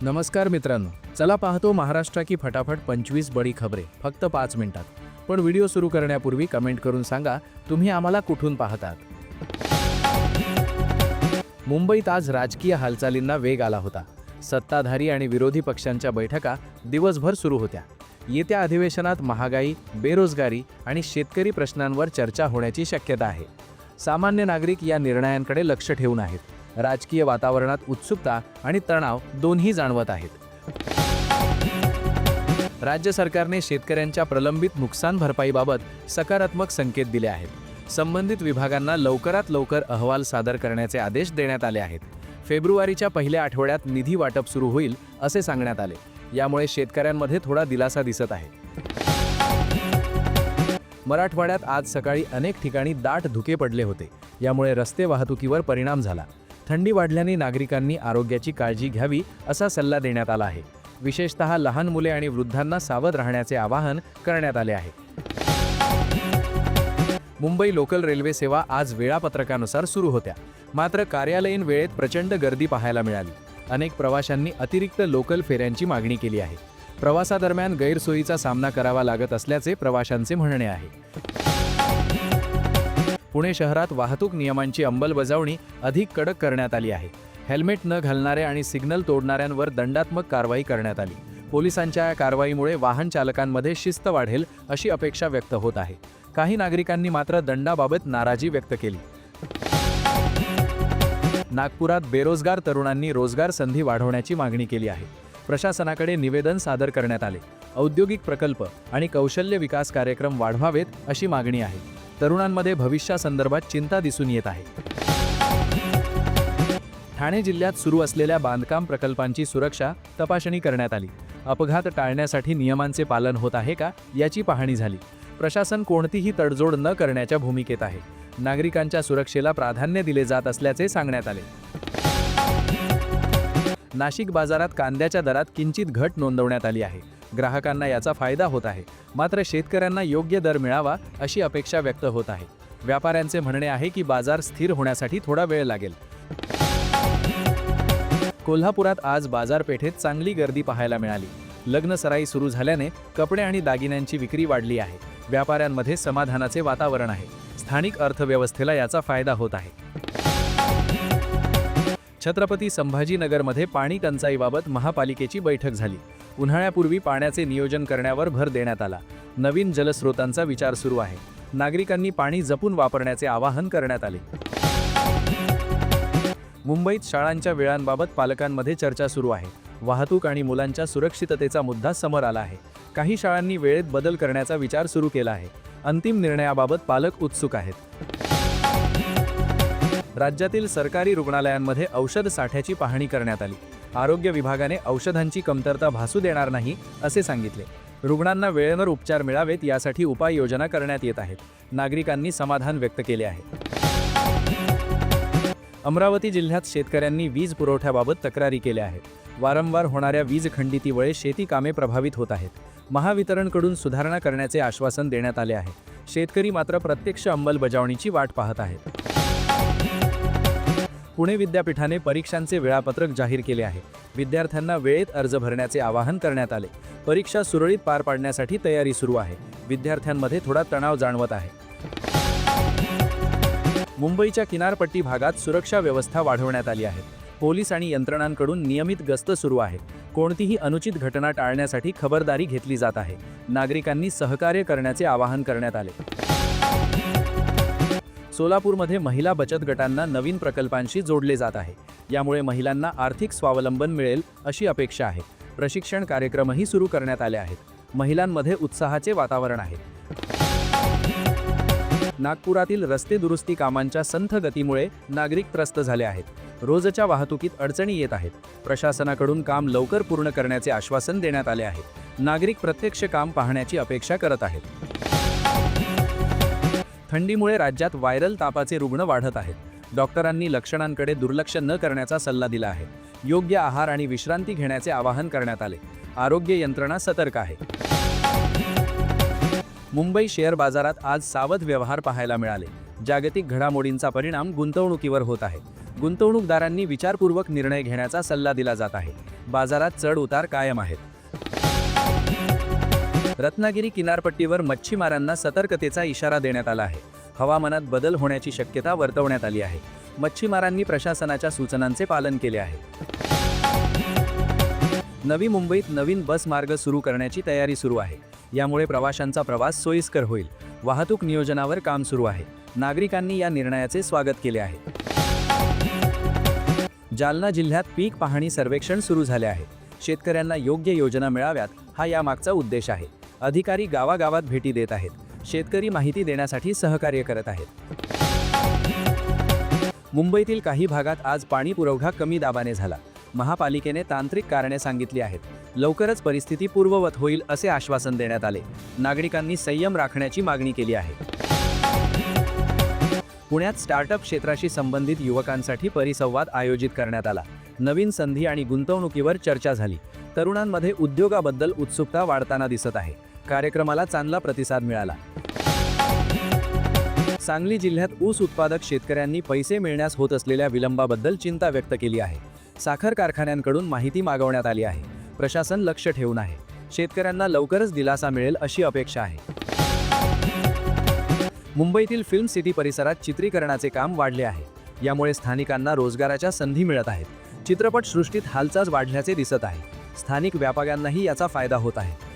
नमस्कार मित्रांनो, चला पाहतो महाराष्ट्र की फटाफट 25 बडी खबरे फक्त 5 मिनिटात. पण व्हिडिओ सुरू करण्यापूर्वी कमेंट करून सांगा तुम्ही आम्हाला कुठून पाहतात. मुंबईत आज राजकीय हालचालींना वेग आला होता. सत्ताधारी आणि विरोधी पक्षांच्या बैठका दिवसभर सुरू होत्या. येत्या अधिवेशनात महागाई, बेरोजगारी आणि शेतकरी प्रश्नांवर चर्चा होण्याची शक्यता आहे. सामान्य नागरिक या निर्णयांकडे लक्ष ठेवून आहेत. राजकीय वातावरणात उत्सुकता आणि तणाव दोन्ही जाणवत आहेत. राज्य सरकारने शेतकऱ्यांच्या प्रलंबित नुकसान भरपाईबाबत सकारात्मक संकेत दिले आहेत. संबंधित विभागांना लवकरात लवकर अहवाल सादर करण्याचे आदेश देण्यात आले आहेत. फेब्रुवारीच्या पहिल्या आठवड्यात निधी वाटप सुरू होईल असे सांगण्यात आले. यामुळे शेतकऱ्यांमध्ये थोडा दिलासा दिसत आहे. मराठवाड्यात आज सकाळी अनेक ठिकाणी दाट धुके पडले होते. यामुळे रस्ते वाहतुकीवर परिणाम झाला. थंडी वाढल्याने नागरिकांनी आरोग्याची काळजी घ्यावी असा सल्ला देण्यात आला आहे. विशेषतः लहान मुले आणि वृद्धांना सावध राहण्याचे आवाहन करण्यात आले आहे. मुंबई लोकल रेल्वे सेवा आज वेळापत्रकानुसार सुरू होत्या. मात्र कार्यालयीन वेळेत प्रचंड गर्दी पाहायला मिळाली. अनेक प्रवाशांनी अतिरिक्त लोकल फेऱ्यांची मागणी केली आहे. प्रवासादरम्यान गैरसोयीचा सामना करावा लागत असल्याचे प्रवाशांचे म्हणणे आहे. पुणे शहरात वाहतूक नियमांची अंमलबजावणी अधिक कडक करण्यात आली आहे. हेल्मेट न घालणारे आणि सिग्नल तोडणाऱ्यांवर दंडात्मक कारवाई करण्यात आली. पोलिसांच्या या कारवाईमुळे वाहन चालकांमध्ये शिस्त वाढेल अशी अपेक्षा व्यक्त होत आहे. काही नागरिकांनी मात्र दंडाबाबत नाराजी व्यक्त केली. नागपुरात बेरोजगार तरुणांनी रोजगार संधी वाढवण्याची मागणी केली आहे. प्रशासनाकडे निवेदन सादर करण्यात आले. औद्योगिक प्रकल्प आणि कौशल्य विकास कार्यक्रम वाढवावेत अशी मागणी आहे. तरुणांमध्ये भविष्यासंदर्भात चिंता दिसून येत आहे. ठाणे जिल्ह्यात सुरू असलेल्या बांधकाम प्रकल्पांची सुरक्षा तपासणी करण्यात आली. अपघात टाळण्यासाठी नियमांचे पालन होत आहे का याची पाहणी झाली. प्रशासन कोणतीही तडजोड न करण्याच्या भूमिकेत आहे. नागरिकांच्या सुरक्षेला प्राधान्य दिले जात असल्याचे सांगण्यात आले. नाशिक बाजारात कांद्याच्या दरात किंचित घट नोंदवण्यात आली आहे. ग्राहकांना याचा फायदा होत आहे. मात्र शेतकऱ्यांना योग्य दर मिळावा अशी अपेक्षा व्यक्त होत आहे. व्यापाऱ्यांचे म्हणणे आहे की बाजार स्थिर होण्यासाठी थोडा वेळ लागेल. कोल्हापुरात आज बाजारपेठेत चांगली गर्दी पाहायला मिळाली. लग्न सराई सुरू झाल्याने कपडे आणि दागिन्यांची विक्री वाढली आहे. व्यापाऱ्यांमध्ये समाधानाचे वातावरण आहे. स्थानिक अर्थव्यवस्थेला याचा फायदा होत आहे. छत्रपती संभाजीनगरमध्ये पाणी टंचाईबाबत महापालिकेची बैठक झाली. उन्हाळ्यापूर्वी पाण्याचे नियोजन करण्यावर भर देण्यात आला. नवीन जलस्रोतांचा विचार सुरू आहे. नागरिकांनी पाणी जपून वापरण्याचे आवाहन करण्यात आले. मुंबईत शाळांच्या वेळांबाबत पालकांमध्ये चर्चा सुरू आहे. वाहतूक आणि मुलांच्या सुरक्षिततेचा मुद्दा समोर आला आहे. काही शाळांनी वेळेत बदल करण्याचा विचार सुरू केला आहे. अंतिम निर्णयाबाबत पालक उत्सुक आहेत. राज्यातील सरकारी रुग्णालयांमध्ये औषध साठ्याची पाहणी करण्यात आली. आरोग्य विभागाने औषधांची कमतरता भासू देणार नाही असे सांगितले. रुग्णांना वेळेवर उपचार मिळावेत यासाठी उपाययोजना करण्यात येत आहेत. नागरिकांनी समाधान व्यक्त केले आहे. अमरावती जिल्ह्यात शेतकऱ्यांनी वीज पुरवठ्याबाबत तक्रारी केल्या आहेत. वारंवार होणाऱ्या वीज खंडितीमुळे शेती कामे प्रभावित होत आहेत. महावितरणकडून सुधारणा करण्याचे आश्वासन देण्यात आले आहे. शेतकरी मात्र प्रत्यक्ष अंमलबजावणीची वाट पाहत आहेत. पुणे विद्यापीठाने परीक्षांचे वेळापत्रक जाहीर केले आहे. विद्यार्थ्यांना वेळेत अर्ज भरण्याचे आवाहन करण्यात आले. परीक्षा सुरळीत पार पाडण्यासाठी तयारी सुरू आहे. विद्यार्थ्यांमध्ये थोडा तणाव जाणवत आहे. मुंबईच्या किनारपट्टी भागात सुरक्षा व्यवस्था वाढवण्यात आली आहे. पोलीस आणि यंत्रणांकडून नियमित गस्त सुरू आहे. कोणतीही अनुचित घटना टाळण्यासाठी खबरदारी घेतली जात आहे. नागरिकांनी सहकार्य करण्याचे आवाहन करण्यात आले. सोलापूरमध्ये महिला बचत गटांना नवीन प्रकल्पांशी जोडले जात आहे. यामुळे महिलांना आर्थिक स्वावलंबन मिळेल अशी अपेक्षा आहे. प्रशिक्षण कार्यक्रमही सुरू करण्यात आले आहेत. महिलांमध्ये उत्साहाचे वातावरण आहे. नागपुरातील रस्ते दुरुस्ती कामांच्या संथ गतीमुळे नागरिक त्रस्त झाले आहेत. रोजच्या वाहतुकीत अडचणी येत आहेत. प्रशासनाकडून काम लवकर पूर्ण करण्याचे आश्वासन देण्यात आले आहे. नागरिक प्रत्यक्ष काम पाहण्याची अपेक्षा करत आहेत. थंडीमुळे राज्यात व्हायरल तापाचे रुग्ण वाढत आहेत. डॉक्टरांनी लक्षणांकडे दुर्लक्ष न करण्याचा सल्ला दिला आहे. योग्य आहार आणि विश्रांती घेण्याचे आवाहन करण्यात आले. आरोग्य यंत्रणा सतर्क आहे. मुंबई शेअर बाजारात आज सावध व्यवहार पाहायला मिळाले. जागतिक घडामोडींचा परिणाम गुंतवणुकीवर होत आहे. गुंतवणूकदारांनी विचारपूर्वक निर्णय घेण्याचा सल्ला दिला जात आहे. बाजारात चढ उतार कायम आहेत. रत्नागिरी किनारपट्टीवर मच्छीमारांना सतर्कतेचा इशारा देण्यात आला आहे. हवामानात बदल होण्याची शक्यता वर्तवण्यात आली आहे. मच्छीमारांनी प्रशासनाच्या सूचनांचे पालन केले आहे. नवी मुंबईत नवीन बस मार्ग सुरू करण्याची तयारी सुरू आहे. यामुळे प्रवाशांचा प्रवास सोयीस्कर होईल. वाहतूक नियोजनावर काम सुरू आहे. नागरिकांनी या निर्णयाचे स्वागत केले आहे. जालना जिल्ह्यात पीक पाहणी सर्वेक्षण सुरू झाले आहे. शेतकऱ्यांना योग्य योजना मिळाव्यात हा यामागचा उद्देश आहे. अधिकारी गावागावात भेटी देत आहेत. शेतकरी माहिती देण्यासाठी सहकार्य करत आहेत. मुंबईतील काही भागात आज पाणी पुरवठा कमी दाबाने झाला. महापालिकेने तांत्रिक कारणे सांगितली आहेत. लवकरच परिस्थिती पूर्ववत होईल असे आश्वासन देण्यात आले. नागरिकांनी संयम राखण्याची मागणी केली आहे. पुण्यात स्टार्टअप क्षेत्राशी संबंधित युवकांसाठी परिसंवाद आयोजित करण्यात आला. नवीन संधी आणि गुंतवणुकीवर चर्चा झाली. तरुणांमध्ये उद्योगाबद्दल उत्सुकता वाढताना दिसत आहे. कार्यक्रमाला चांगला प्रतिसाद मिळाला. सांगली जिल्ह्यात ऊस उत्पादक शेतकऱ्यांनी पैसे मिळण्यास होत असलेल्या विलंबाबद्दल चिंता व्यक्त केली आहे. साखर कारखान्यांकडून माहिती मागवण्यात आली आहे. प्रशासन लक्ष ठेवून आहे. शेतकऱ्यांना लवकरच दिलासा मिळेल अशी अपेक्षा आहे. मुंबईतील फिल्म सिटी परिसरात चित्रीकरणाचे काम वाढले आहे. यामुळे स्थानिकांना रोजगाराच्या संधी मिळत आहेत. चित्रपट सृष्टीत हालचाल वाढल्याचे दिसत आहे. स्थानिक व्यापाऱ्यांनाही याचा फायदा होत आहे.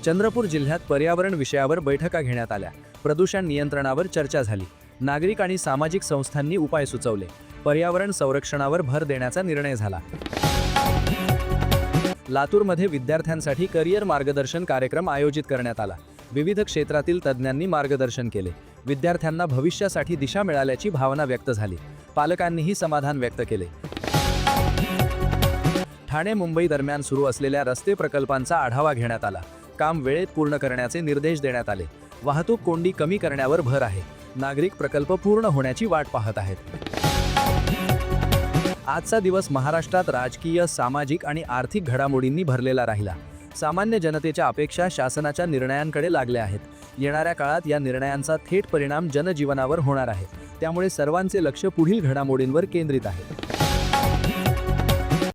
चंद्रपूर जिल्ह्यात पर्यावरण विषयावर बैठका घेण्यात आल्या. प्रदूषण नियंत्रणावर चर्चा झाली. नागरिक आणि सामाजिक संस्थांनी उपाय सुचवले. पर्यावरण संरक्षणावर भर देण्याचा निर्णय झाला. लातूरमध्ये विद्यार्थ्यांसाठी करिअर मार्गदर्शन कार्यक्रम आयोजित करण्यात आला. विविध क्षेत्रातील तज्ज्ञांनी मार्गदर्शन केले. विद्यार्थ्यांना भविष्यासाठी दिशा मिळाल्याची भावना व्यक्त झाली. पालकांनीही समाधान व्यक्त केले. ठाणे मुंबई दरम्यान सुरू असलेल्या रस्ते प्रकल्पांचा आढावा घेण्यात आला. काम वेळेत पूर्ण करण्याचे निर्देश देण्यात आले. वाहतूक कोंडी कमी करण्यावर भर आहे. नागरिक प्रकल्प पूर्ण होण्याची वाट पाहत आहेत. आजचा दिवस महाराष्ट्रात राजकीय, सामाजिक आणि आर्थिक घडामोडींनी भरलेला राहिला. सामान्य जनतेच्या अपेक्षा शासनाच्या निर्णयांकडे लागल्या आहेत. येणाऱ्या काळात या निर्णयांचा थेट परिणाम जनजीवनावर होणार आहे. त्यामुळे सर्वांचे लक्ष पुढील घडामोडींवर केंद्रित आहे.